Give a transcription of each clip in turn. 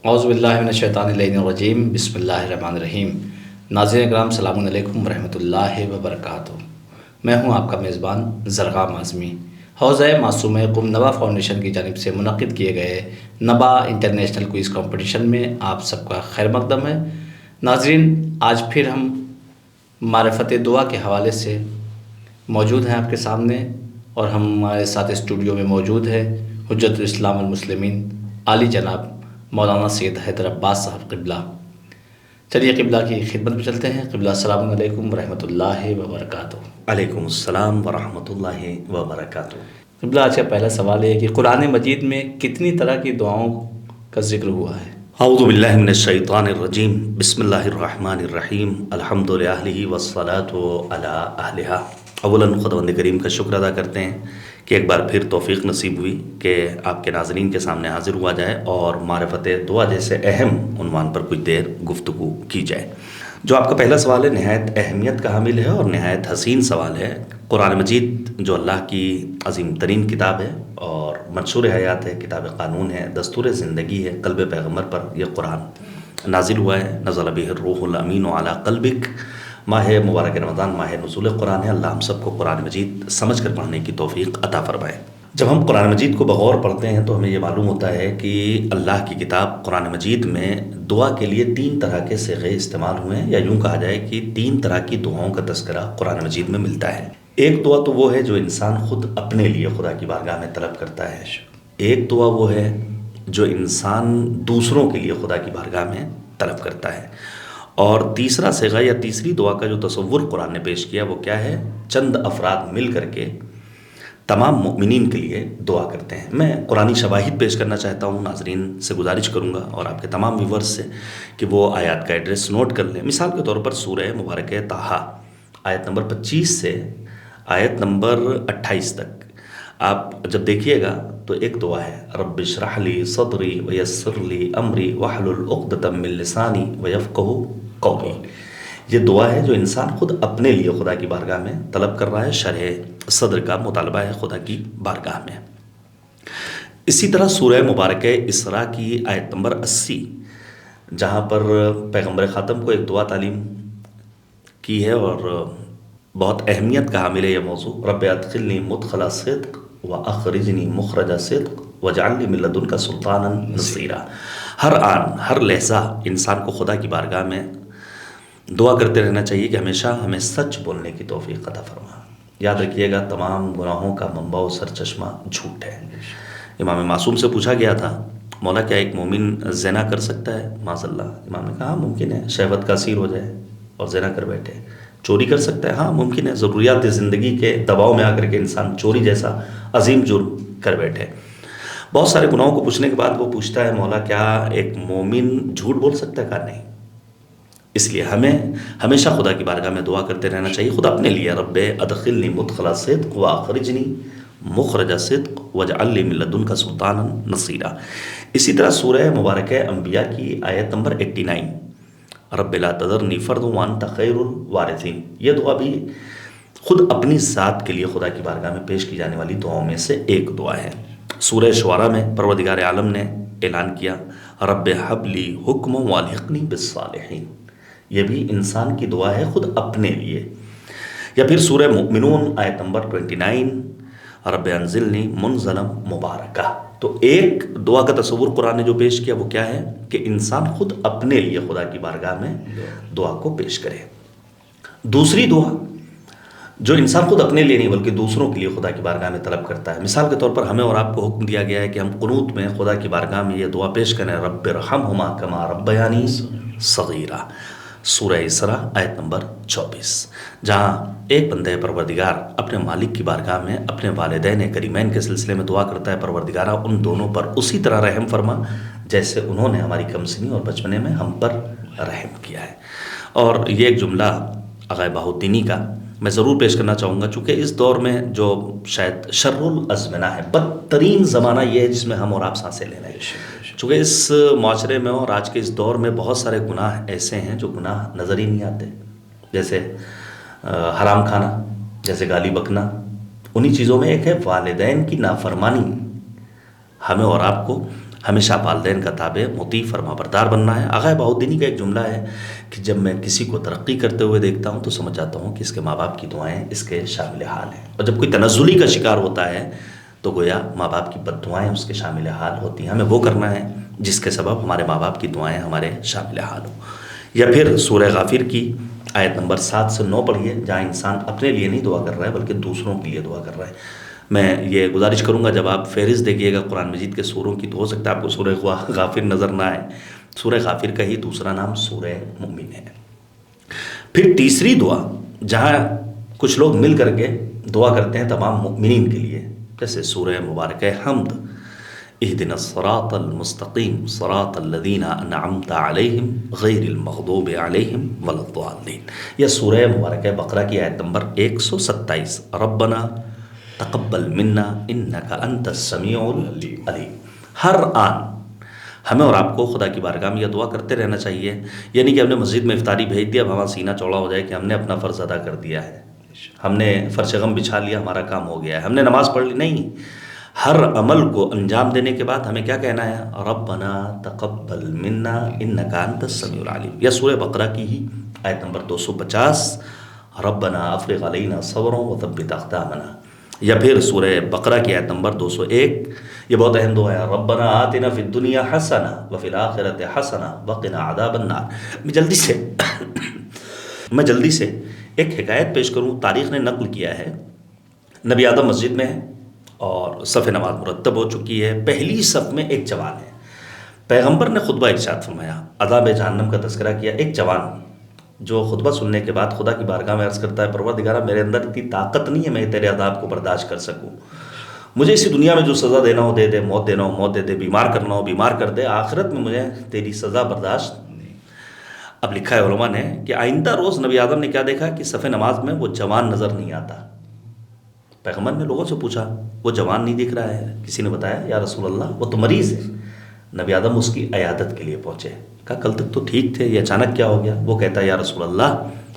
اعوذ باللہ من الشیطان الرجیم، بسم اللہ الرحمن الرحیم۔ ناظرین کرام، السلام علیکم ورحمۃ اللہ وبرکاتہ۔ میں ہوں آپ کا میزبان زرغام اعظمی۔ حوزہ معصومہ قم نوا فاؤنڈیشن کی جانب سے منعقد کیے گئے نبا انٹرنیشنل کوئز کمپٹیشن میں آپ سب کا خیر مقدم ہے۔ ناظرین، آج پھر ہم معرفت دعا کے حوالے سے موجود ہیں آپ کے سامنے، اور ہمارے ساتھ اسٹوڈیو میں موجود ہے حجت الاسلام المسلمین عالی جناب مولانا سید حیدر عباس صاحب قبلہ۔ چلیے قبلہ کی خدمت میں چلتے ہیں۔ قبلہ السلام علیکم ورحمۃ اللہ وبرکاتہ۔ علیکم السلام ورحمۃ اللہ وبرکاتہ۔ قبلہ، آج کا پہلا سوال ہے کہ قرآن مجید میں کتنی طرح کی دعاؤں کا ذکر ہوا ہے؟ اعوذ باللہ من الشیطان الرجیم، بسم اللہ الرحمن الرحیم، الحمد للہ والصلاة علی اہلہا۔ اولاً خداوند کریم کا شکر ادا کرتے ہیں کہ ایک بار پھر توفیق نصیب ہوئی کہ آپ کے ناظرین کے سامنے حاضر ہوا جائے اور معرفت دعا جیسے اہم عنوان پر کچھ دیر گفتگو کی جائے۔ جو آپ کا پہلا سوال ہے نہایت اہمیت کا حامل ہے اور نہایت حسین سوال ہے۔ قرآن مجید جو اللہ کی عظیم ترین کتاب ہے اور منشور حیات ہے، کتاب قانون ہے، دستور زندگی ہے، قلب پیغمبر پر یہ قرآن نازل ہوا ہے۔ نزل بہ الروح الامین علی قلبک۔ ماہ مبارک رمضان ماہ نزول قرآن ہے۔ اللہ ہم سب کو قرآن مجید سمجھ کر پڑھنے کی توفیق عطا فرمائے۔ جب ہم قرآن مجید کو بغور پڑھتے ہیں تو ہمیں یہ معلوم ہوتا ہے کہ اللہ کی کتاب قرآن مجید میں دعا کے لیے 3 طرح کے صیغے استعمال ہوئے ہیں، یا یوں کہا جائے کہ 3 طرح کی دعاؤں کا تذکرہ قرآن مجید میں ملتا ہے۔ ایک دعا تو وہ ہے جو انسان خود اپنے لیے خدا کی بارگاہ میں طلب کرتا ہے۔ ایک دعا وہ ہے جو انسان دوسروں کے لیے خدا کی بارگاہ میں طلب کرتا ہے۔ اور تیسرا صیغہ یا تیسری دعا کا جو تصور قرآن نے پیش کیا وہ کیا ہے؟ چند افراد مل کر کے تمام مؤمنین کے لیے دعا کرتے ہیں۔ میں قرآنی شواہد پیش کرنا چاہتا ہوں، ناظرین سے گزارش کروں گا اور آپ کے تمام ویورز سے کہ وہ آیات کا ایڈریس نوٹ کر لیں۔ مثال کے طور پر سورہ مبارکہ طٰہٰ آیت نمبر 25 سے آیت نمبر 28 تک آپ جب دیکھیے گا تو ایک دعا ہے، رب اشرح لی صدری ویسر لی امری واحلل عقدۃ من لسانی ویفقہوا قولی۔ یہ دعا ہے جو انسان خود اپنے لیے خدا کی بارگاہ میں طلب کر رہا ہے، شرح صدر کا مطالبہ ہے خدا کی بارگاہ میں۔ اسی طرح سورہ مبارکہ اسراء کی آیت نمبر 80 جہاں پر پیغمبر خاتم کو ایک دعا تعلیم کی ہے اور بہت اہمیت کا حامل ہے یہ موضوع، رب ادخلنی مدخل صدق واخرجنی مخرج صدق واجعل لی من لدنک سلطانا نصیرا۔ ہر آن ہر لحظہ انسان کو خدا کی بارگاہ میں دعا کرتے رہنا چاہیے کہ ہمیشہ ہمیں سچ بولنے کی توفیق عطا فرما۔ یاد رکھیے گا تمام گناہوں کا منبع و سرچشمہ جھوٹ ہے۔ امام معصوم سے پوچھا گیا تھا، مولا کیا ایک مومن زنا کر سکتا ہے؟ معاذ اللہ۔ امام نے کہا ہاں ممکن ہے، شہوت کا اسیر ہو جائے اور زنا کر بیٹھے۔ چوری کر سکتا ہے؟ ہاں ممکن ہے، ضروریات زندگی کے دباؤ میں آ کر کے انسان چوری جیسا عظیم جرم کر بیٹھے۔ بہت سارے گناہوں کو پوچھنے کے بعد وہ پوچھتا ہے مولا کیا ایک مومن جھوٹ بول سکتا ہے؟ کہا نہیں۔ اس لیے ہمیں ہمیشہ خدا کی بارگاہ میں دعا کرتے رہنا چاہیے، خود اپنے لیے، رب ادخلنی مدخل صدق واخرجنی مخرج صدق واجعل لی من لدنک سلطانا نصیرا۔ اسی طرح سورہ مبارکہ انبیاء کی آیت نمبر 89، رب لا تذرنی فردا وانت خیر الوارثین۔ یہ دعا بھی خود اپنی ذات کے لیے خدا کی بارگاہ میں پیش کی جانے والی دعاؤں میں سے ایک دعا ہے۔ سورہ شعراء میں پروردگار عالم نے اعلان کیا، رب ہب لی حکما والحقنی بالصالحین۔ یہ بھی انسان کی دعا ہے خود اپنے لیے۔ یا پھر سورہ مؤمنون آیت نمبر 29، رب انزلنی منزلا مبارکہ۔ تو ایک دعا کا تصور قرآن نے جو پیش کیا وہ کیا ہے کہ انسان خود اپنے لیے خدا کی بارگاہ میں دعا کو پیش کرے۔ دوسری دعا جو انسان خود اپنے لیے نہیں بلکہ دوسروں کے لیے خدا کی بارگاہ میں طلب کرتا ہے، مثال کے طور پر ہمیں اور آپ کو حکم دیا گیا ہے کہ ہم قنوت میں خدا کی بارگاہ میں یہ دعا پیش کریں، رب ارحمہما کما ربیانی صغیرا۔ سورہ اسراء آیت نمبر 24، جہاں ایک بندہ پروردگار اپنے مالک کی بارگاہ میں اپنے والدین کریمین کے سلسلے میں دعا کرتا ہے، پروردگارہ ان دونوں پر اسی طرح رحم فرما جیسے انہوں نے ہماری کمسنی اور بچپنے میں ہم پر رحم کیا ہے۔ اور یہ ایک جملہ آغا بہاؤالدینی کا میں ضرور پیش کرنا چاہوں گا، چونکہ اس دور میں جو شاید شر الازمنہ ہے، بدترین زمانہ یہ ہے جس میں ہم اور آپ سانسیں لے رہے ہیں۔ چونکہ اس معاشرے میں اور آج کے اس دور میں بہت سارے گناہ ایسے ہیں جو گناہ نظر ہی نہیں آتے، جیسے حرام کھانا، جیسے گالی بکنا۔ انہی چیزوں میں ایک ہے والدین کی نافرمانی۔ ہمیں اور آپ کو ہمیشہ والدین کا تابع مطیع فرما بردار بننا ہے۔ آغا بہاؤالدینی کا ایک جملہ ہے کہ جب میں کسی کو ترقی کرتے ہوئے دیکھتا ہوں تو سمجھ جاتا ہوں کہ اس کے ماں باپ کی دعائیں اس کے شامل حال ہیں، اور جب کوئی تنزلی کا شکار ہوتا ہے تو گویا ماں باپ کی بد دعائیں اس کے شامل حال ہوتی ہیں۔ ہمیں وہ کرنا ہے جس کے سبب ہمارے ماں باپ کی دعائیں ہمارے شامل حال ہوں۔ یا پھر سورہ غافر کی آیت نمبر 7 سے 9 پڑھیے، جہاں انسان اپنے لیے نہیں دعا کر رہا ہے بلکہ دوسروں کے لیے دعا کر رہا ہے۔ میں یہ گزارش کروں گا جب آپ فہرست دیکھیے گا قرآن مجید کے سوروں کی تو ہو سکتا ہے آپ کو سورہ غافر نظر نہ آئے۔ سورہ غافر کا ہی دوسرا نام سورہ مومن ہے۔ پھر تیسری دعا جہاں کچھ لوگ مل کر کے دعا کرتے ہیں تمام مؤمنین کے لیے، جیسے سورہ مبارکہ حمد، اہدنا الصراط المستقیم صراط الذین انعمت علیہم غیر المغضوب علیہم ولا الضالین، یا سورہ مبارکہ بقرہ کی آیت نمبر 127 ربنا تقبل منا انک انت السمیع العلیم۔ ہر آن ہمیں اور آپ کو خدا کی بارگاہ میں یہ دعا کرتے رہنا چاہیے، یعنی کہ ہم نے مسجد میں افطاری بھیج دیا اب ہمارا سینہ چوڑا ہو جائے کہ ہم نے اپنا فرض ادا کر دیا ہے، ہم نے فرش غم بچھا لیا ہمارا کام ہو گیا ہے، ہم نے نماز پڑھ لی، نہیں۔ ہر عمل کو انجام دینے کے بعد ہمیں کیا کہنا ہے؟ ربنا تقبل منا انک انت السمیع العلیم، یا سورہ بقرہ کی ہی آیت نمبر 250 ربنا افرغ علینا صبرا وثبت اقدامنا، یا پھر سورہ بقرہ کی آیت نمبر 201، یہ بہت اہم دعا ہے، ربنا آتنا فی الدنیا حسنہ وفی الآخرۃ حسنہ وقنا عذاب النار۔ میں جلدی سے ایک حکایت پیش کروں، تاریخ نے نقل کیا ہے۔ نبی آدم مسجد میں ہے اور صف نماز مرتب ہو چکی ہے، پہلی صف میں ایک جوان ہے۔ پیغمبر نے خطبہ ارشاد فرمایا، عذاب جہنم کا تذکرہ کیا۔ ایک جوان جو خطبہ سننے کے بعد خدا کی بارگاہ میں عرض کرتا ہے، پروردگارا میرے اندر اتنی طاقت نہیں ہے میں تیرے عذاب کو برداشت کر سکوں، مجھے اسی دنیا میں جو سزا دینا ہو دے دے، موت دینا ہو موت دے دے، بیمار کرنا ہو بیمار کر دے، آخرت میں مجھے تیری سزا برداشت نہیں۔ اب لکھا ہے علماء نے کہ آئندہ روز نبی آدم نے کیا دیکھا کہ صف نماز میں وہ جوان نظر نہیں آتا۔ پیغمبر نے لوگوں سے پوچھا وہ جوان نہیں دکھ رہا ہے، کسی نے بتایا یا رسول اللہ وہ تو مریض ہے۔ نبی آدم اس کی عیادت کے لیے پہنچے، کہا کل تک تو ٹھیک تھے، یہ اچانک کیا ہو گیا؟ وہ کہتا ہے یا رسول اللہ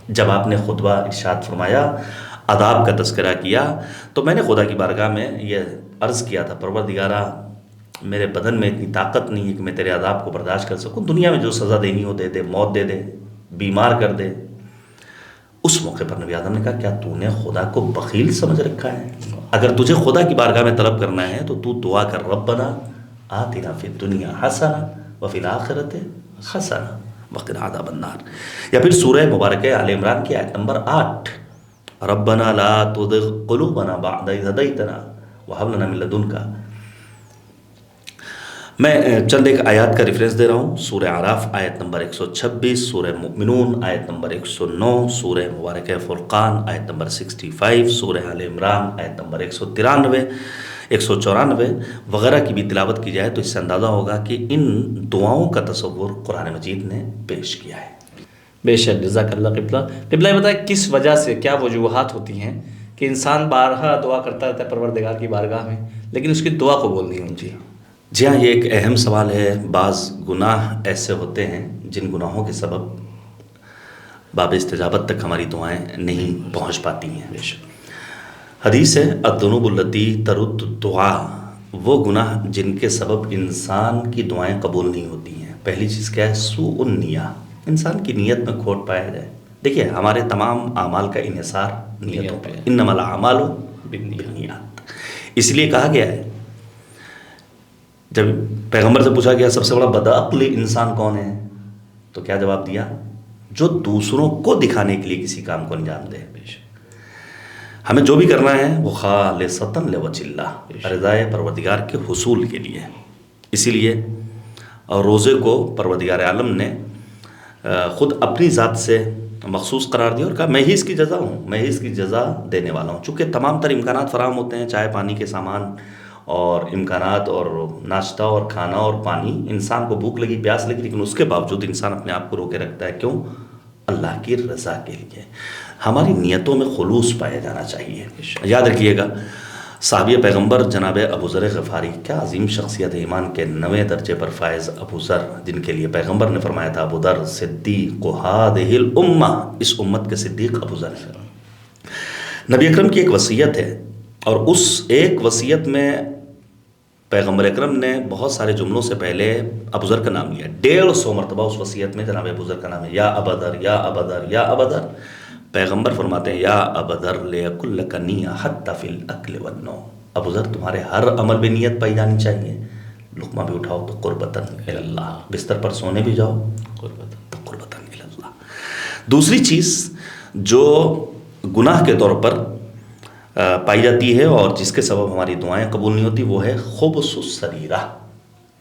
جب آپ نے خطبہ ارشاد فرمایا، عذاب کا تذکرہ کیا، تو میں نے خدا کی بارگاہ میں یہ عرض کیا تھا، پروردگارا میرے بدن میں اتنی طاقت نہیں ہے کہ میں تیرے عذاب کو برداشت کر سکوں، دنیا میں جو سزا دینی ہو دے دے، موت دے دے، بیمار کر دے۔ اس موقع پر نبی آدم نے کہا کیا تو نے خدا کو بخیل سمجھ رکھا ہے؟ اگر تجھے خدا کی بارگاہ میں طلب کرنا ہے تو دعا کر ربنا آتنا فی الدنیا حسنہ وفی الآخرۃ حسنہ وقنا عذاب النار، یا پھر سورہ مبارکہ آل عمران کی آیت نمبر 8 ربنا لا تزغ قلوبنا بعد اذ ہدیتنا وہب لنا من لدنک۔ میں چند ایک آیات کا ریفرنس دے رہا ہوں، سورہ اعراف آیت نمبر 126، سورہ مؤمنون آیت نمبر 109، سورہ مبارکہ فرقان آیت نمبر 65، سورہ آل عمران آیت نمبر 193، 194 وغیرہ کی بھی تلاوت کی جائے تو اس سے اندازہ ہوگا کہ ان دعاؤں کا تصور قرآن مجید نے پیش کیا ہے۔ بے شک، جزاک اللہ قبلہ۔ قبلہ یہ بتائیں کس وجہ سے، کیا وجوہات ہوتی ہیں کہ انسان بارہا دعا کرتا رہتا ہے پروردگار کی بارگاہ میں لیکن اس کی دعا قبول نہیں ہوتی؟ جی ہاں، یہ ایک اہم سوال ہے۔ بعض گناہ ایسے ہوتے ہیں جن گناہوں کے سبب باب استجابت تک ہماری دعائیں نہیں پہنچ پاتی ہیں۔ بے شک، حدیث ہے الذنوب التی ترد دعا، وہ گناہ جن کے سبب انسان کی دعائیں قبول نہیں ہوتی ہیں۔ پہلی چیز کیا ہے؟ سوء النیہ، انسان کی نیت میں کھوٹ پایا جائے۔ دیکھیے ہمارے تمام اعمال کا انحصار نیتوں پر، انما الاعمال بالنیات، اس لیے کہا گیا ہے، جب پیغمبر سے پوچھا گیا سب سے بڑا بدعقل انسان کون ہے تو کیا جواب دیا؟ جو دوسروں کو دکھانے کے لیے کسی کام کو انجام دے۔ ہمیں جو بھی کرنا ہے وہ خالصتاً لوجہ اللہ، رضائے پروردگار کے حصول کے لیے۔ اسی لیے اور روزے کو پروردگار عالم نے خود اپنی ذات سے مخصوص قرار دیا اور کہا میں ہی اس کی جزا ہوں، میں ہی اس کی جزا دینے والا ہوں۔ چونکہ تمام تر امکانات فراہم ہوتے ہیں، چائے پانی کے سامان اور امکانات اور ناشتہ اور کھانا اور پانی، انسان کو بھوک لگی پیاس لگی لیکن اس کے باوجود انسان اپنے آپ کو روکے رکھتا ہے۔ کیوں؟ اللہ کی رضا کے لیے۔ ہماری نیتوں میں خلوص پایا جانا چاہیے۔ یاد رکھیے گا صحابی پیغمبر جناب ابو ذر غفاری، کیا عظیم شخصیت ہے، ایمان کے 9ویں درجے پر فائز ابو ذر، جن کے لیے پیغمبر نے فرمایا تھا ابو ذر صدیق ہذہ الامہ، اس امت کے صدیق ابو ذر ہے۔ نبی اکرم کی ایک وصیت ہے اور اس ایک وصیت میں پیغمبر اکرم نے بہت سارے جملوں سے پہلے ابوذر کا نام لیا، 150 مرتبہ اس وصیت میں جناب ابوذر کا نام ہے، یا ابذر یا ابذر یا ابذر۔ پیغمبر فرماتے ہیں یا ابذر لیکن لک نیہ حتی فی الاکل والنوم، ابوذر تمہارے ہر عمل میں نیت پائی جانی چاہیے، لقمہ بھی اٹھاؤ تو قربتاً الی اللہ، بستر پر سونے بھی جاؤ تو قربتاً الی اللہ۔ دوسری چیز جو گناہ کے طور پر پائی جاتی ہے اور جس کے سبب ہماری دعائیں قبول نہیں ہوتی، وہ ہے خبث السریرہ۔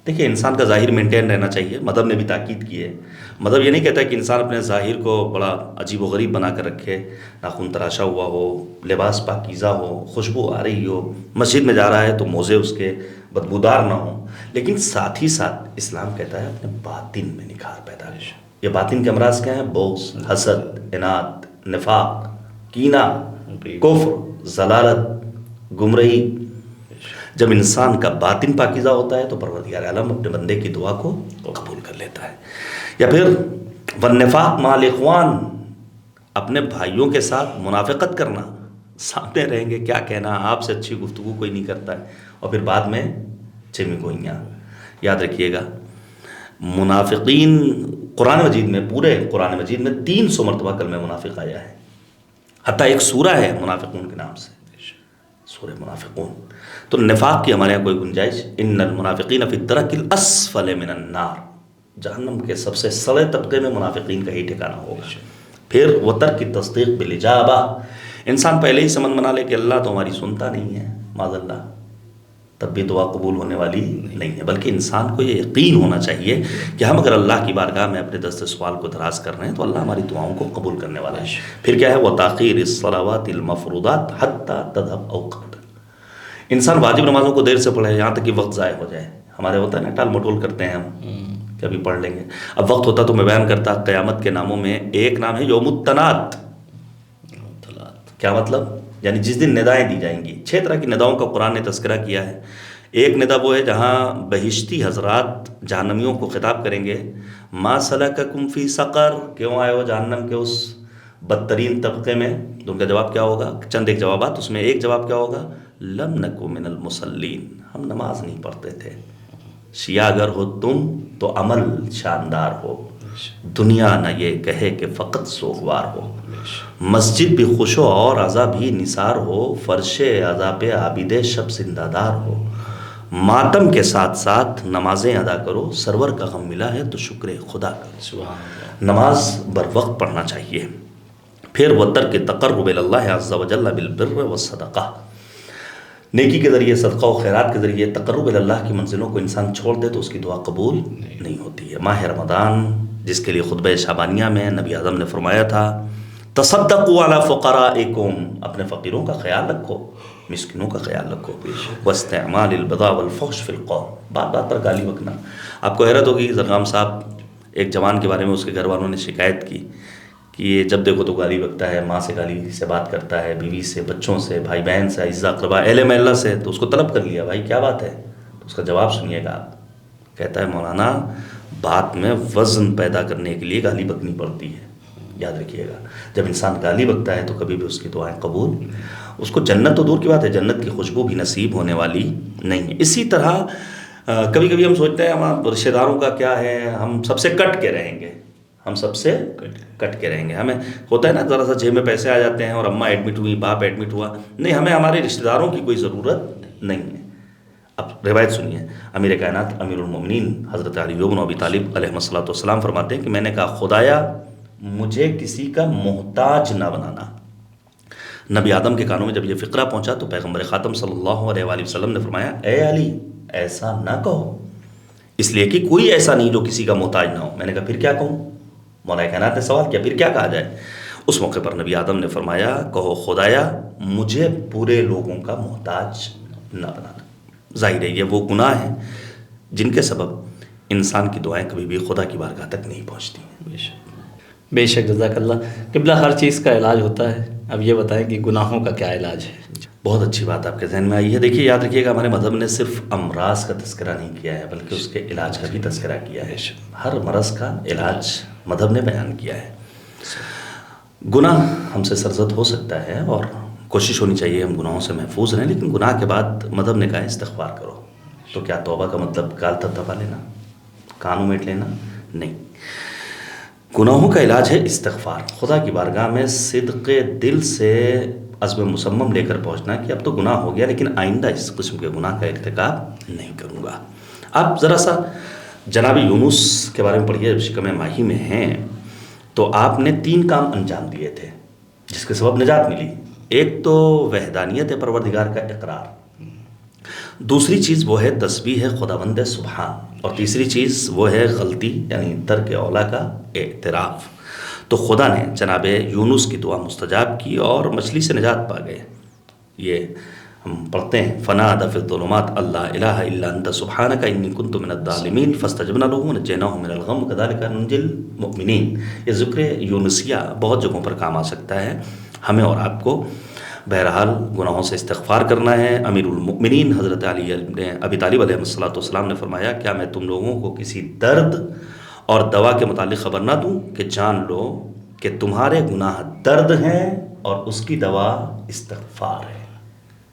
دیکھیے انسان کا ظاہر مینٹین رہنا چاہیے، مذہب نے بھی تاکید کی ہے۔ مذہب یہ نہیں کہتا کہ انسان اپنے ظاہر کو بڑا عجیب و غریب بنا کر رکھے، ناخن تراشا ہوا ہو، لباس پاکیزہ ہو، خوشبو آ رہی ہو، مسجد میں جا رہا ہے تو موزے اس کے بدبودار نہ ہوں، لیکن ساتھ ہی ساتھ اسلام کہتا ہے اپنے باطن میں نکھار پیدا کرے۔ یہ باطن کے امراض کیا ہیں؟ بغض، حسد، عناد، نفاق، کینہ، کفر، ضلالت، گمراہی۔ جب انسان کا باطن پاکیزہ ہوتا ہے تو پروردگار عالم اپنے بندے کی دعا کو قبول کر لیتا ہے۔ یا پھر والنفاق مع الاخوان، اپنے بھائیوں کے ساتھ منافقت کرنا، سامنے رہیں گے کیا کہنا، آپ سے اچھی گفتگو کوئی نہیں کرتا ہے، اور پھر بعد میں چمی گوئیاں۔ یاد رکھیے گا منافقین قرآن مجید میں، پورے قرآن مجید میں 300 مرتبہ کلمہ منافق آیا ہے، حتیٰ ایک سورہ ہے منافقون کے نام سے، سورہ منافقون۔ تو نفاق کی ہمارے یہاں کوئی گنجائش، ان المنافقین فی الدرک الاسفل من النار، جہنم کے سب سے سڑے طبقے میں منافقین کا ہی ٹھکانہ ہوگا۔ پھر وترک التصدیق بالاجابہ، انسان پہلے ہی سمن بنا لے کہ اللہ تو ہماری سنتا نہیں ہے، معاذ اللہ، تب بھی دعا قبول ہونے والی نہیں ہے۔ بلکہ انسان کو یہ یقین ہونا چاہیے کہ ہم اگر اللہ کی بارگاہ میں اپنے دست سوال کو دراز کر رہے ہیں تو اللہ ہماری دعاؤں کو قبول کرنے والا ہے۔ پھر کیا ہے؟ وَتَأْخِيرِ الصَّلَوَاتِ الْمَفْرُوضَاتِ حَتَّى تَذْهَبَ أَوْقَاتُهَا، انسان واجب نمازوں کو دیر سے پڑھے یہاں تک کہ وقت ضائع ہو جائے۔ ہمارے ہوتا ہے نا ٹال مٹول کرتے ہیں ہم، کبھی پڑھ لیں گے، اب وقت ہوتا تو میں بیان کرتا۔ قیامت کے ناموں میں ایک نام ہے یوم التناد۔ کیا مطلب؟ یعنی جس دن ندائیں دی جائیں گی۔ 6 طرح کی نداؤں کا قرآن نے تذکرہ کیا ہے۔ ایک ندا وہ ہے جہاں بہشتی حضرات جہنمیوں کو خطاب کریں گے، ما سلککم فی سقر، کیوں آئے ہو جہنم کے اس بدترین طبقے میں؟ تو ان کا جواب کیا ہوگا؟ چند ایک جوابات، اس میں ایک جواب کیا ہوگا؟ لم نکو من المصلین، ہم نماز نہیں پڑھتے تھے۔ شیعہ اگر ہو تم تو عمل شاندار ہو، دنیا نہ یہ کہے کہ فقط سوگوار ہو، مسجد بھی خوش ہو اور عزا بھی نثار ہو، فرش عزا پہ عابد شب زندہ دار ہو، ماتم کے ساتھ ساتھ نمازیں ادا کرو، سرور کا غم ملا ہے تو شکر خدا کرو۔ نماز بر وقت پڑھنا چاہیے۔ پھر وترک تقرب اللہ عز وجل بالبر والصدقہ، نیکی کے ذریعے، صدقہ و خیرات کے ذریعے تقرب اللہ کی منزلوں کو انسان چھوڑ دے تو اس کی دعا قبول نہیں ہوتی ہے۔ ماہ رمضان جس کے لیے خطبہ شعبانیہ میں نبی اعظم نے فرمایا تھا تصدقوا علی فقرائکم، اپنے فقیروں کا خیال رکھو، مسکینوں کا خیال رکھو، واستعمال البذاء والفحش فی القول، بات بات پر گالی بکنا۔ آپ کو حیرت ہوگی زرغام صاحب، ایک جوان کے بارے میں اس کے گھر والوں نے شکایت کی کہ یہ جب دیکھو تو گالی بکتا ہے، ماں سے گالی سے بات کرتا ہے، بیوی سے، بچوں سے، بھائی بہن سے، اعزاء اقرباء، اہل محلہ سے۔ تو اس کو طلب کر لیا، بھائی کیا بات ہے؟ تو اس کا جواب سنیے گا آپ، کہتا ہے مولانا بات میں وزن پیدا کرنے کے لیے گالی بکنی پڑتی ہے۔ یاد رکھیے گا جب انسان گالی بکتا ہے تو کبھی بھی اس کی دعائیں قبول، اس کو جنت تو دور کی بات ہے، جنت کی خوشبو بھی نصیب ہونے والی نہیں ہے۔ اسی طرح کبھی کبھی ہم سوچتے ہیں ہمارے رشتہ داروں کا کیا ہے، ہم سب سے کٹ کے رہیں گے، ہم سب سے کٹ کے رہیں گے۔ ہمیں ہوتا ہے نا ذرا سا جیب میں پیسے آ جاتے ہیں اور اماں ایڈمٹ ہوئی، باپ ایڈمٹ ہوا، نہیں، ہمیں ہمارے رشتہ داروں کی کوئی ضرورت نہیں ہے۔ اب روایت سنیے، امیر کائنات امیر المومنین حضرت علی بن ابی طالب علیہ الصلوۃ والسلام فرماتے ہیں کہ میں نے کہا خدایا مجھے کسی کا محتاج نہ بنانا۔ نبی آدم کے کانوں میں جب یہ فقرہ پہنچا تو پیغمبر خاتم صلی اللہ علیہ وآلہ وسلم نے فرمایا اے علی ایسا نہ کہو، اس لیے کہ کوئی ایسا نہیں جو کسی کا محتاج نہ ہو۔ میں نے کہا پھر کیا کہوں؟ مولا کائنات نے سوال کیا پھر کیا کہا جائے؟ اس موقع پر نبی آدم نے فرمایا کہو خدایا مجھے برے لوگوں کا محتاج نہ بنانا۔ ظاہر ہے یہ وہ گناہ ہیں جن کے سبب انسان کی دعائیں کبھی بھی خدا کی بارگاہ تک نہیں پہنچتی ہیں۔ بے شک جزاک اللہ۔ قبلہ ہر چیز کا علاج ہوتا ہے، اب یہ بتائیں کہ گناہوں کا کیا علاج ہے؟ بہت اچھی بات آپ کے ذہن میں آئی ہے۔ دیکھیے یاد رکھیے گا ہمارے مذہب نے صرف امراض کا تذکرہ نہیں کیا ہے بلکہ اس کے علاج کا بھی تذکرہ کیا ہے۔ ہر مرض کا علاج مذہب نے بیان کیا ہے۔ گناہ ہم سے سرزد ہو سکتا ہے اور کوشش ہونی چاہیے ہم گناہوں سے محفوظ رہیں، لیکن گناہ کے بعد مذہب نے کہا استغفار کرو، تو کیا توبہ کا مطلب گال تب دبا لینا، کان میٹ لینا؟ نہیں، گناہوں کا علاج ہے استغفار، خدا کی بارگاہ میں صدق دل سے عزم مصمم لے کر پہنچنا کہ اب تو گناہ ہو گیا لیکن آئندہ اس قسم کے گناہ کا ارتکاب نہیں کروں گا۔ آپ ذرا سا جناب یونس کے بارے میں پڑھیے، شکم ماہی میں ہیں تو آپ نے 3 کام انجام دیے تھے جس کے سبب نجات ملی۔ ایک تو وحدانیت پروردگار کا اقرار، دوسری چیز وہ ہے تسبیح خداوند سبحان، اور تیسری چیز وہ ہے غلطی یعنی ترک اولا کا اعتراف۔ تو خدا نے جناب یونس کی دعا مستجاب کی اور مچھلی سے نجات پا گئے۔ یہ ہم پڑھتے ہیں فنادى في الظلمات لا الہ الا انت سبحانک انی کنت من الظالمین فاستجبنا له ونجیناہ من الغم وکذلک ننجی المؤمنین۔ یہ ذکر یونسیہ بہت جگہوں پر کام آ سکتا ہے، ہمیں اور آپ کو بہرحال گناہوں سے استغفار کرنا ہے۔ امیر المؤمنین حضرت علی ابی طالب علیہ السلام نے فرمایا کیا میں تم لوگوں کو کسی درد اور دوا کے متعلق خبر نہ دوں کہ جان لو کہ تمہارے گناہ درد ہیں اور اس کی دوا استغفار ہے۔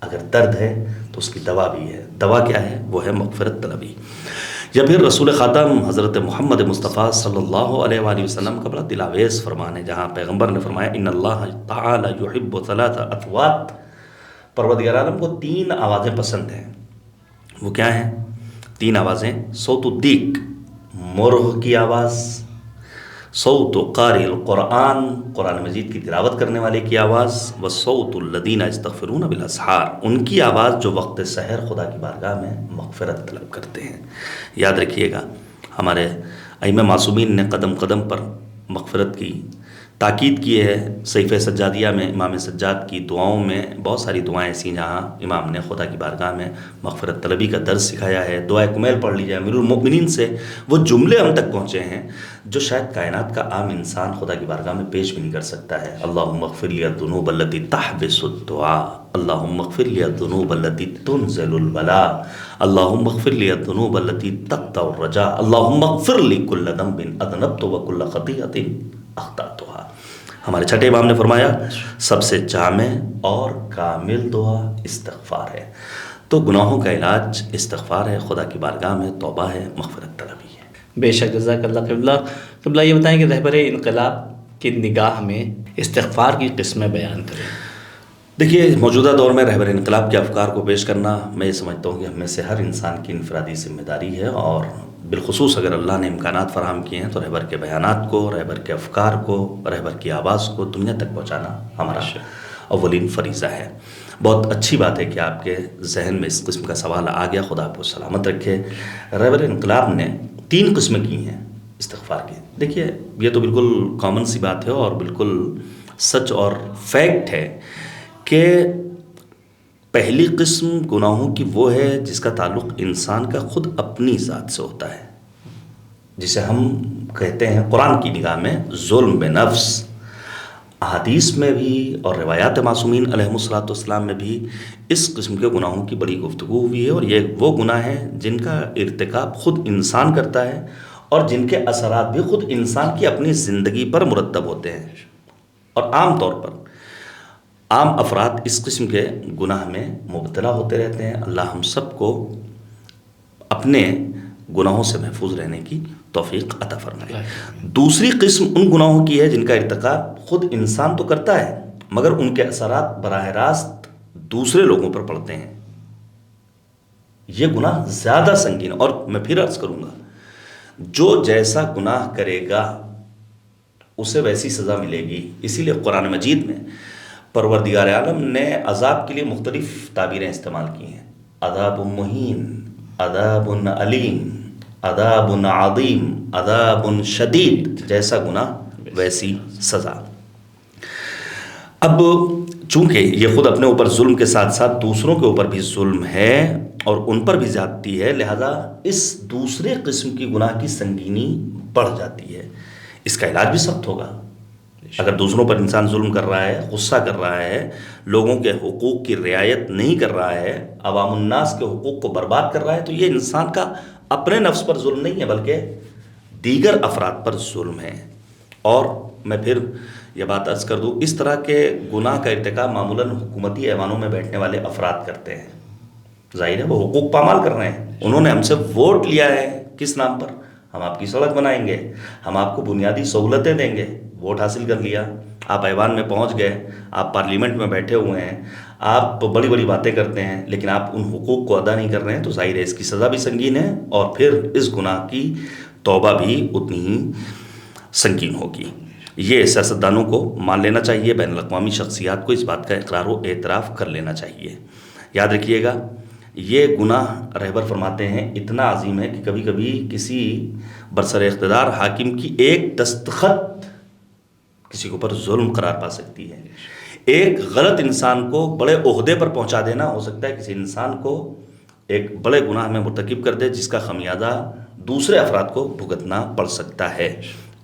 اگر درد ہے تو اس کی دوا بھی ہے، دوا کیا ہے؟ وہ ہے مغفرت طلبی۔ یا پھر رسول خاتم حضرت محمد مصطفیٰ صلی اللہ علیہ وآلہ وسلم کا بڑا دلاویز فرمان ہے جہاں پیغمبر نے فرمایا ان اللہ تعالی یحب 3 اصوات، پروردگار عالم کو 3 آوازیں پسند ہیں۔ وہ کیا ہیں 3 آوازیں؟ صوت الدیک، مرغ کی آواز، صوت قاری القرآن، قرآن مجید کی تلاوت کرنے والے کی آواز، و صوت الذین یستغفرون بالاسحار، ان کی آواز جو وقت سحر خدا کی بارگاہ میں مغفرت طلب کرتے ہیں۔ یاد رکھیے گا ہمارے ائمہ معصومین نے قدم قدم پر مغفرت کی تاکید کی ہے۔ صحیفہ سجادیہ میں امام سجاد کی دعاؤں میں بہت ساری دعائیں ایسی جہاں امام نے خدا کی بارگاہ میں مغفرت طلبی کا درس سکھایا ہے۔ دعائے کمیل پڑھ لیجیے، امیر المؤمنین سے وہ جملے ہم تک پہنچے ہیں جو شاید کائنات کا عام انسان خدا کی بارگاہ میں پیش بھی نہیں کر سکتا ہے۔ اللہم اغفر لی الذنوب التی تحبس الدعاء، اللہم اغفر لی الذنوب التی تنزل البلاء، اللہم اغفر لی الذنوب التی تقطع الرجاء، اللہم اغفر لی کل ذنب اذنبت وکل خطیئۃ اخطأتها۔ ہمارے چھٹے امام نے فرمایا سب سے جامع اور کامل دعا استغفار ہے۔ تو گناہوں کا علاج استغفار ہے، خدا کی بارگاہ میں توبہ ہے، مغفرت طلبی ہے۔ بے شک، جزاک اللہ قبلہ۔ قبلہ یہ بتائیں کہ رہبر انقلاب کی نگاہ میں استغفار کی قسمیں بیان کریں۔ دیکھیے موجودہ دور میں رہبر انقلاب کے افکار کو پیش کرنا میں یہ سمجھتا ہوں کہ ہم میں سے ہر انسان کی انفرادی ذمہ داری ہے، اور بالخصوص اگر اللہ نے امکانات فراہم کیے ہیں تو رہبر کے بیانات کو، رہبر کے افکار کو، رہبر کی آواز کو دنیا تک پہنچانا ہمارا اولین فریضہ ہے۔ بہت اچھی بات ہے کہ آپ کے ذہن میں اس قسم کا سوال آ گیا، خدا آپ کو سلامت رکھے۔ رہبر انقلاب نے 3 قسمیں کی ہیں استغفار کی۔ دیکھیے یہ تو بالکل کامن سی بات ہے اور بالکل سچ اور فیکٹ ہے کہ پہلی قسم گناہوں کی وہ ہے جس کا تعلق انسان کا خود اپنی ذات سے ہوتا ہے، جسے ہم کہتے ہیں قرآن کی نگاہ میں ظلم بنفس۔ احادیث میں بھی اور روایات معصومین علیہم السلام میں بھی اس قسم کے گناہوں کی بڑی گفتگو ہوئی ہے، اور یہ وہ گناہ ہیں جن کا ارتکاب خود انسان کرتا ہے اور جن کے اثرات بھی خود انسان کی اپنی زندگی پر مرتب ہوتے ہیں۔ اور عام طور پر عام افراد اس قسم کے گناہ میں مبتلا ہوتے رہتے ہیں۔ اللہ ہم سب کو اپنے گناہوں سے محفوظ رہنے کی توفیق عطا فرمائے۔ دوسری قسم ان گناہوں کی ہے جن کا ارتکاب خود انسان تو کرتا ہے مگر ان کے اثرات براہ راست دوسرے لوگوں پر پڑتے ہیں۔ یہ گناہ زیادہ سنگین، اور میں پھر عرض کروں گا جو جیسا گناہ کرے گا اسے ویسی سزا ملے گی۔ اسی لیے قرآن مجید میں پروردگار عالم نے عذاب کے لیے مختلف تعبیریں استعمال کی ہیں۔ عذاب مہین، عذاب علیم، عذاب عظیم، عذاب شدید، جیسا گناہ ویسی سزا۔ اب چونکہ یہ خود اپنے اوپر ظلم کے ساتھ ساتھ دوسروں کے اوپر بھی ظلم ہے اور ان پر بھی زیادتی ہے، لہذا اس دوسرے قسم کی گناہ کی سنگینی بڑھ جاتی ہے۔ اس کا علاج بھی سخت ہوگا۔ اگر دوسروں پر انسان ظلم کر رہا ہے، غصہ کر رہا ہے، لوگوں کے حقوق کی رعایت نہیں کر رہا ہے، عوام الناس کے حقوق کو برباد کر رہا ہے، تو یہ انسان کا اپنے نفس پر ظلم نہیں ہے بلکہ دیگر افراد پر ظلم ہے۔ اور میں پھر یہ بات عرض کر دوں، اس طرح کے گناہ کا ارتکاب معمولاً حکومتی ایوانوں میں بیٹھنے والے افراد کرتے ہیں۔ ظاہر ہے وہ حقوق پامال کر رہے ہیں. انہوں نے ہم سے ووٹ لیا ہے کس نام پر؟ ہم آپ کی سڑک بنائیں گے, ہم آپ کو بنیادی سہولتیں دیں گے. ووٹ حاصل کر لیا, آپ ایوان میں پہنچ گئے, آپ پارلیمنٹ میں بیٹھے ہوئے ہیں, آپ بڑی بڑی باتیں کرتے ہیں, لیکن آپ ان حقوق کو ادا نہیں کر رہے ہیں, تو ظاہر ہے اس کی سزا بھی سنگین ہے, اور پھر اس گناہ کی توبہ بھی اتنی ہی سنگین ہوگی. یہ سیاستدانوں کو مان لینا چاہیے, بین الاقوامی شخصیات کو اس بات کا اقرار و اعتراف کر لینا چاہیے. یاد رکھیے گا, یہ گناہ رہبر فرماتے ہیں اتنا عظیم ہے کہ کبھی کبھی کسی برسر اقتدار حاکم کی ایک دستخط کسی کے اوپر ظلم قرار پا سکتی ہے. ایک غلط انسان کو بڑے عہدے پر پہنچا دینا ہو سکتا ہے کسی انسان کو ایک بڑے گناہ میں مرتکب کر دے, جس کا خمیازہ دوسرے افراد کو بھگتنا پڑ سکتا ہے.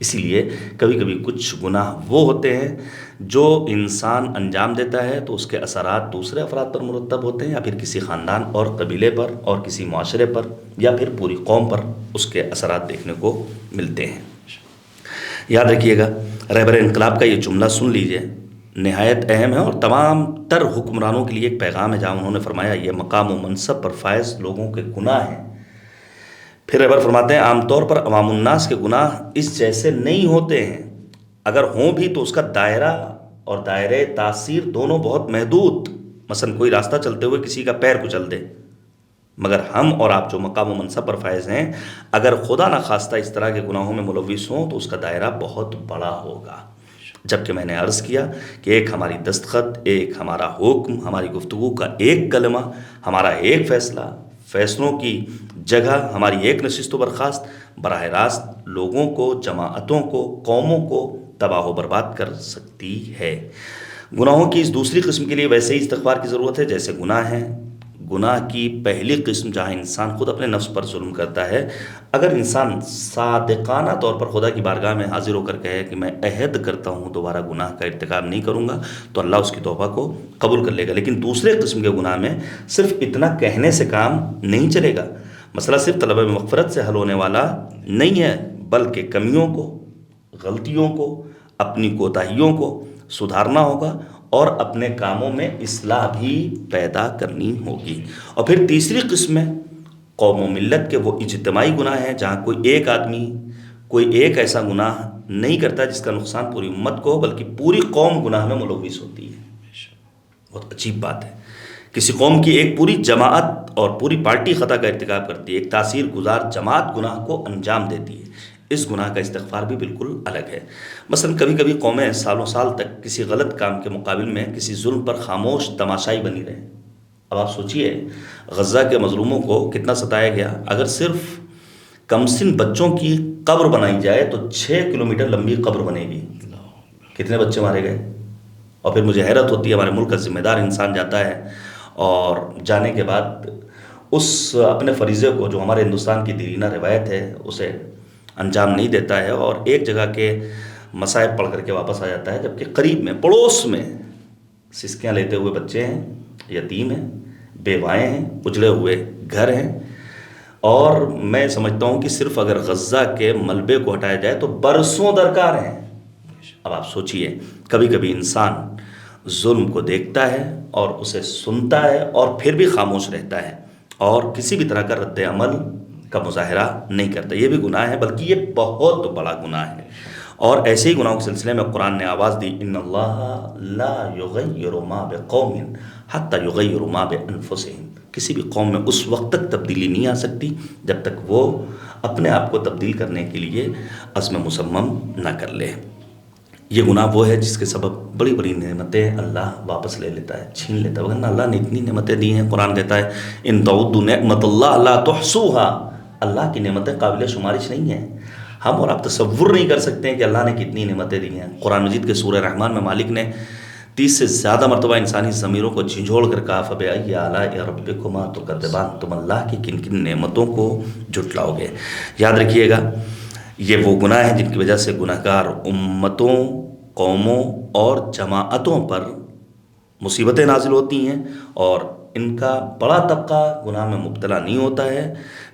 اسی لیے کبھی کبھی کچھ گناہ وہ ہوتے ہیں جو انسان انجام دیتا ہے تو اس کے اثرات دوسرے افراد پر مرتب ہوتے ہیں, یا پھر کسی خاندان اور قبیلے پر اور کسی معاشرے پر یا پھر پوری قوم پر اس کے اثرات دیکھنے کو ملتے ہیں. یاد رکھیے گا, رہبر انقلاب کا یہ جملہ سن لیجئے, نہایت اہم ہے اور تمام تر حکمرانوں کے لیے ایک پیغام ہے, جہاں انہوں نے فرمایا یہ مقام و منصب پر فائز لوگوں کے گناہ ہیں. پھر رہبر فرماتے ہیں عام طور پر عوام الناس کے گناہ اس جیسے نہیں ہوتے ہیں, اگر ہوں بھی تو اس کا دائرہ اور دائرۂ تاثیر دونوں بہت محدود. مثلا کوئی راستہ چلتے ہوئے کسی کا پیر کچل دے, مگر ہم اور آپ جو مقام و منصب پر فائز ہیں, اگر خدا نخواستہ اس طرح کے گناہوں میں ملوث ہوں تو اس کا دائرہ بہت بڑا ہوگا. جبکہ میں نے عرض کیا کہ ایک ہماری دستخط, ایک ہمارا حکم, ہماری گفتگو کا ایک کلمہ, ہمارا ایک فیصلہ, فیصلوں کی جگہ ہماری ایک نشست و برخاست براہ راست لوگوں کو, جماعتوں کو, قوموں کو تباہ و برباد کر سکتی ہے. گناہوں کی اس دوسری قسم کے لیے ویسے ہی استغفار کی ضرورت ہے جیسے گناہ ہیں. گناہ کی پہلی قسم جہاں انسان خود اپنے نفس پر ظلم کرتا ہے, اگر انسان صادقانہ طور پر خدا کی بارگاہ میں حاضر ہو کر کہے کہ میں عہد کرتا ہوں دوبارہ گناہ کا ارتکاب نہیں کروں گا, تو اللہ اس کی توبہ کو قبول کر لے گا. لیکن دوسرے قسم کے گناہ میں صرف اتنا کہنے سے کام نہیں چلے گا. مسئلہ صرف طلب مغفرت سے حل ہونے والا نہیں ہے, بلکہ کمیوں کو, غلطیوں کو, اپنی کوتاہیوں کو سدھارنا ہوگا اور اپنے کاموں میں اصلاح بھی پیدا کرنی ہوگی. اور پھر تیسری قسم ہے قوم و ملت کے وہ اجتماعی گناہ ہیں, جہاں کوئی ایک آدمی کوئی ایک ایسا گناہ نہیں کرتا جس کا نقصان پوری امت کو بلکہ پوری قوم گناہ میں ملوث ہوتی ہے. بہت عجیب بات ہے, کسی قوم کی ایک پوری جماعت اور پوری پارٹی خطا کا ارتکاب کرتی ہے, ایک تاثیر گزار جماعت گناہ کو انجام دیتی ہے. اس گناہ کا استغفار بھی بالکل الگ ہے. مثلا کبھی کبھی قومیں سالوں سال تک کسی غلط کام کے مقابل میں کسی ظلم پر خاموش تماشائی بنی رہیں. اب آپ سوچئے غزہ کے مظلوموں کو کتنا ستایا گیا. اگر صرف کمسن بچوں کی قبر بنائی جائے تو 6 کلومیٹر لمبی قبر بنے گی. کتنے بچے مارے گئے. اور پھر مجھے حیرت ہوتی ہے, ہمارے ملک کا ذمہ دار انسان جاتا ہے اور جانے کے بعد اس اپنے فریضے کو جو ہمارے ہندوستان کی دیرینہ روایت ہے اسے انجام نہیں دیتا ہے, اور ایک جگہ کے مصائب پڑھ کر کے واپس آ جاتا ہے, جبکہ قریب میں پڑوس میں سسکیاں لیتے ہوئے بچے ہیں, یتیم ہیں, بیوائیں ہیں, اجڑے ہوئے گھر ہیں. اور میں سمجھتا ہوں کہ صرف اگر غزہ کے ملبے کو ہٹایا جائے تو برسوں درکار ہیں. اب آپ سوچئے کبھی کبھی انسان ظلم کو دیکھتا ہے اور اسے سنتا ہے اور پھر بھی خاموش رہتا ہے اور کسی بھی طرح کا رد عمل کا مظاہرہ نہیں کرتا. یہ بھی گناہ ہے, بلکہ یہ بہت بڑا گناہ ہے. اور ایسے ہی گناہوں کے سلسلے میں قرآن نے آواز دی, ان اللہ لا یغیر ما بقوم حتی یغیر ما بانفسہم. کسی بھی قوم میں اس وقت تک تبدیلی نہیں آ سکتی جب تک وہ اپنے آپ کو تبدیل کرنے کے لیے عزم مصمم نہ کر لے. یہ گناہ وہ ہے جس کے سبب بڑی بڑی نعمتیں اللہ واپس لے لیتا ہے, چھین لیتا ہے. ورنہ اللہ نے اتنی نعمتیں دی ہیں, قرآن کہتا ہے ان تعدوا نعمت اللہ لا تحصوها. اللہ کی نعمتیں قابل شمارش نہیں ہیں. ہم اور آپ تصور نہیں کر سکتے ہیں کہ اللہ نے کتنی نعمتیں دی ہیں. قرآن مجید کے سورہ رحمان میں مالک نے 30 سے زیادہ مرتبہ انسانی ضمیروں کو جھنجھوڑ کر کہا فبأي آلاء ربكما تكذبان. تم اللہ کی کن کن نعمتوں کو جھٹلاؤ گے. یاد رکھیے گا یہ وہ گناہ ہیں جن کی وجہ سے گناہ گار امتوں, قوموں اور جماعتوں پر مصیبتیں نازل ہوتی ہیں, اور ان کا بڑا طبقہ گناہ میں مبتلا نہیں ہوتا ہے،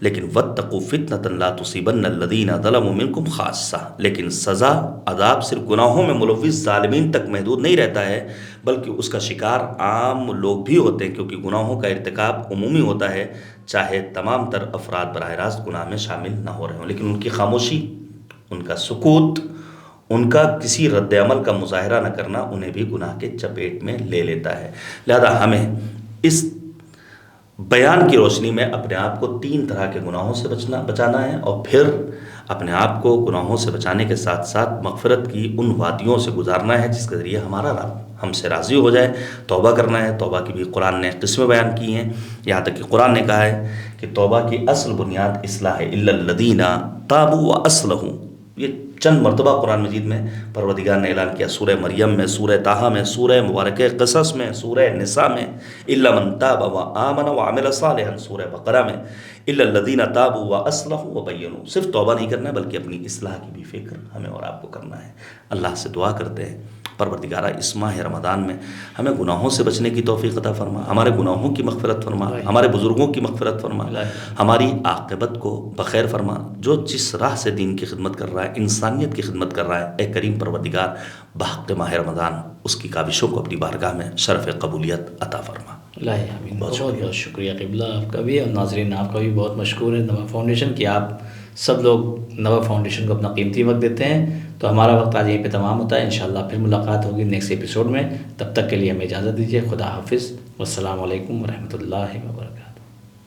لیکن واتقوا فتنة لا تصیبن الذین ظلموا منکم خاصہ، لیکن سزا عذاب صرف گناہوں میں ملوث ظالمین تک محدود نہیں رہتا ہے، بلکہ اس کا شکار عام لوگ بھی ہوتے ہیں، کیونکہ گناہوں کا ارتکاب عمومی ہوتا ہے، چاہے تمام تر افراد براہ راست گناہ میں شامل نہ ہو رہے ہوں، لیکن ان کی خاموشی، ان کا سکوت، ان کا کسی رد عمل کا مظاہرہ نہ کرنا انہیں بھی گناہ کے چپیٹ میں لے لیتا ہے۔ لہذا ہمیں اس بیان کی روشنی میں اپنے آپ کو 3 طرح کے گناہوں سے بچانا ہے، اور پھر اپنے آپ کو گناہوں سے بچانے کے ساتھ ساتھ مغفرت کی ان وادیوں سے گزارنا ہے جس کے ذریعے ہمارا رب ہم سے راضی ہو جائے۔ توبہ کرنا ہے، توبہ کی بھی قرآن نے قسمیں بیان کی ہیں، یہاں تک کہ قرآن نے کہا ہے کہ توبہ کی اصل بنیاد اصلاح ہے، الا الذین تابوا واصلحوا۔ یہ چند مرتبہ قرآن مجید میں پروردگار نے اعلان کیا، سورہ مریم میں، سورہ طٰہٰ میں، سورہ مبارکہ قصص میں، سورہ نساء میں، الا من تاب وآمن وعمل صالحا، سورہ بقرہ میں الا الذین تابوا واصلحوا وبینوا۔ صرف توبہ نہیں کرنا ہے بلکہ اپنی اصلاح کی بھی فکر ہمیں اور آپ کو کرنا ہے۔ اللہ سے دعا کرتے ہیں پروردگارہ اس ماہ رمضان میں ہمیں گناہوں سے بچنے کی توفیق عطا فرما، ہمارے گناہوں کی مغفرت فرما، ہمارے بزرگوں کی مغفرت فرما، ہماری عاقبت کو بخیر فرما۔ جو جس راہ سے دین کی خدمت کر رہا ہے، انسانیت کی خدمت کر رہا ہے، اے کریم پروردگار بحق ماہ رمضان اس کی کاوشوں کو اپنی بارگاہ میں شرف قبولیت عطا فرما۔ اللہ آمین۔ بہت بہت شکریہ قبلہ آپ کا بھی، اور ناظرین آپ کا بھی بہت مشکور ہے نوا فاؤنڈیشن کہ آپ سب لوگ نوا فاؤنڈیشن کو اپنا قیمتی وقت دیتے ہیں۔ تو ہمارا وقت آج یہیں پہ تمام ہوتا ہے، انشاءاللہ پھر ملاقات ہوگی نیکسٹ ایپیسوڈ میں، تب تک کے لیے ہمیں اجازت دیجیے، خدا حافظ، والسلام علیکم ورحمۃ اللہ وبرکاتہ۔